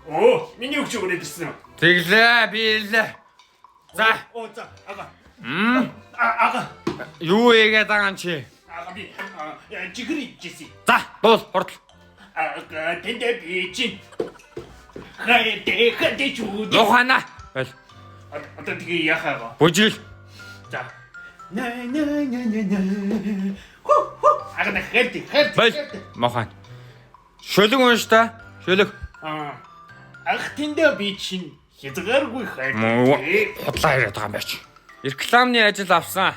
Оо, миний өгч өрөөд ирсэн. Тэглээ, биелээ. За. Оо, за, ага. Ага. Юу ийгээд байгаа юм чи? Ага би жигэр идчихсэн. За, дуул, хурдл. Ага, тэндээ би чинь. Хайдэ чүүд. Лухана. Бол. Одоо тэгээ яхаа. Бүжил. За. На. Ага на хайдэ. Бол. Мохан. Шөлөг унш та. Шөлөг. Ах тэндээ би чинь хязгааргүй хайдэ. Худлаа яриад байгаа юм байна чи. Рекламны ажил авсан.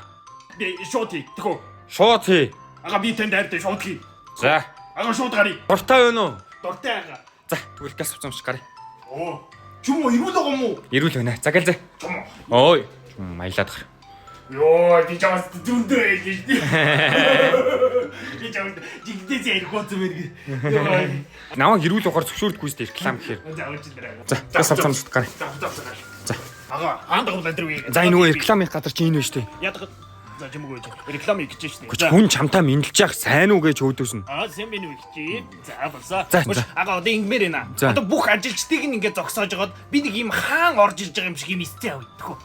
Би шууд тэгөө. Шууд хий. Ага би тэнд хайртай шууд хий. За. Ага шууд гарыг. Дуртай байна уу? Дуртай ага. За, тэгвэл газ авсан гарыг. Оо. Чүм ирүүл байгаа юм уу? Ирүүл байна. За гэлзээ. Чүм. Ой. Маялаад гар. Йоо, би чамаас дүндээ хэлж тий. Би чамд жигдээс ярих гоц мэрэг. Йоо. Намайг ирүүл ухаар зөвшөөрдөггүй сте реклам гэхээр. За үчилэрээ. За, газ авсан гарыг. За. Ага, хаан дагуул өдөр үе. За энэ нөгөө рекламын газар чи энэ байна штэ. Ядаг. За чимгүй гэж. Реклам хийж штэ. Гэж хүн чамтаа мэдлж яах сайн уу гэж өөдөөснө. Сайн байна уу гэж. За болсоо. За. Ага одоо ингэмээр байна. Одоо бүх ажилчдыг ингээд зогсоож жагаад би нэг юм хаан орж ирж байгаа юм шиг юм эстэй авдаггүй.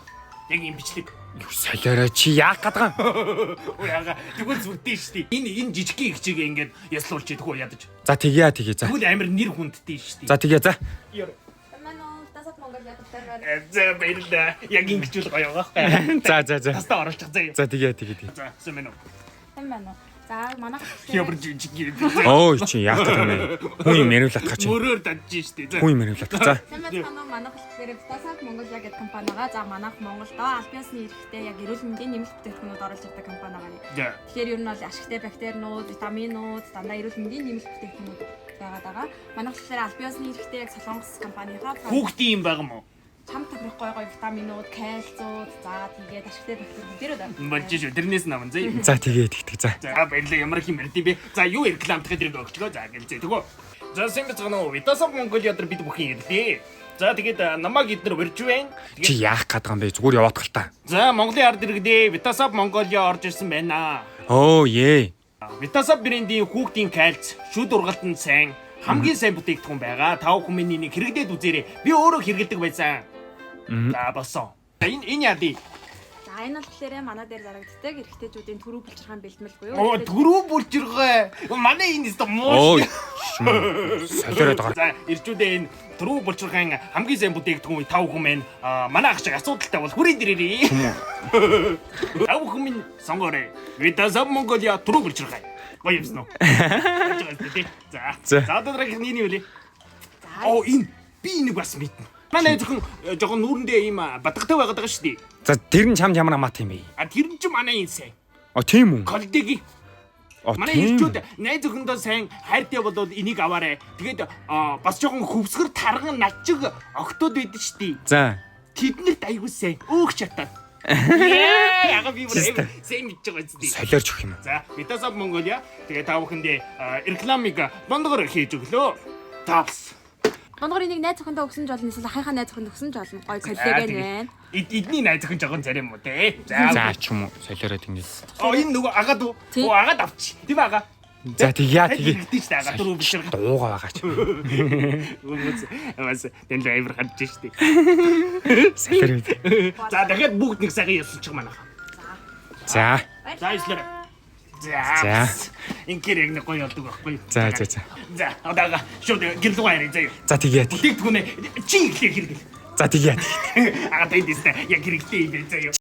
Яг юм бичлэг. Юу солиороо чи яах гадаг юм? Ой ага тэгвэл зүртэй штэ. Энэ жижигхэн их чигээ ингээд яслуулж идэггүй ядаж. За тэгье за. Тэгвэл амар нэр хүндтэй штэ. За тэгье за. За баярлалаа. Яг ингэжүүл гоё байгаа. За. Тастаа оруулчих заяа. За тэгье. За сайн байна уу? Сайн байна уу? За манайх Ямар жижиг. Оо чи яах гэдэг юм бэ? Хүн юм яриулах гэж. Мөрөөр дадж штэ. За. Хүн юм яриулах. За. сайн байна уу? Манайх тэгэхээр Vitasoft Mongolia гэдэг компанигаа за манайх Монголдо аль биесны эрэхтэй яг эрүүл мэндийн нэмэлт бүтээгдэхүүнүүд оруулж ирдэг компани байгаа. За. Тэгэхээр ер нь бол ашигтай бактериуд, витаминууд, дандаа эрүүл мэндийн нэмэлт бүтээгдэхүүнүүд байгаад байгаа. Манайх тэгэхээр аль биесны эрэхтэй яг Солонгос компанийнхаа Хүүхдийн юм байгаа мó. чам тохирох гоё витаминууд, кальциуд, за тэгээд ашигтай бактериуд дээр үү. Болж шүү. Тэрнээс наман зэ. За тэгье. За. За баярлалаа. Ямар их юм бэ би. За юу рекламт гэдэг өгчгөө. За гэлзээ. Тэгвэл за сэнгэж байгаа нөө Vitasoft Mongolia дээр бид бүхэн ирлээ. За тэгээд намайг эднэр урьж байна. Чи яах гэдэг юм бэ? Зүгээр яваад гал та. За Монголын ард иргэдээ Vitasoft Mongolia орж ирсэн байна. Оо е. Vitasoft брендийн хүүхдийн кальц, шүд ургалтанд сайн, хамгийн сайн бүтээгдэхүүн байгаа. Тав хүмүүний нэг хэрэгдээд үзээрэй. Би өөрөө хэрэгэлдэг байсан. За болсон. Энэ яа ди? За энэ бол тэгэхээр манай дээр зарагддаг эрэгтэйчүүдийн төрөв булчирхаан бэлтмэл буюу. Оо төрөө булчирхай. Манай энэ өстө Ой. муу. Солиороод байгаа. За ирчүүдээ энэ төрөө булчирхаан хамгийн сайн бүтээгдэхүүн тав хүмүүс манай ах шиг асуудалтай бол хүрээд ирээрээ. Тав хүмүүс сонгоорой. Vitasoft Mongolia төрөө булчирхай. Гоё юмсан уу? За. За дараагийн нэг үлээ. Оо энэ би энийг бас мэднэ. Манай зөвхөн жоохон нүүрэндээ ийм бадгатай байгаад байгаа шүү дээ. За тэр нь чамд ямар амаатай юм бэ? Тэр нь ч манай энэ сайн. Тийм үү? Коллеги. Манай ирчүүд найз өхөндөө сайн хайртай болоод энийг аваарэ. Тэгээд бас жоохон хөвсгөр тарган начиг октод байдаг шүү дээ. За. Тэднэрт аягүй сайн. Өөх чатаад. Яга би бүр сайн мэдж байгаа зү. Солиорч өгөх юм. За, Vitasoft Mongolia. Тэгээд та бүхэндээ рекламыг бондгоор хийж өглөө. Тапс. Монгол энийг найз охиндоо өгсөн ч болно, эсвэл ахынхаа найз охинд өгсөн ч болно. Гоё коллег байна. Эдний найз охин жоохон зарим уу те. За ч юм уу солиороод ингэж. Энэ нөгөө агаад уу? Агаад авч. Тийм ага. За тэгье. Тэгтэж та агаад руу бишэр. Дуугаа байгаа ч. Бас тэн драйвер хадж штэ. Солиороод. За дахиад бүгд нэг цагийн ясалчих манайх. За. За ислэр. За. Инкер яг нэг гоё болдог байхгүй. За. За одоо шууд гэрэл гоо ярий заяа. За тэгье. Бүтээгдэхүүнээ чи ихлээр хэрэгэл. За тэгье. Аа тэндээс яг хэрэгтэй юм заяа.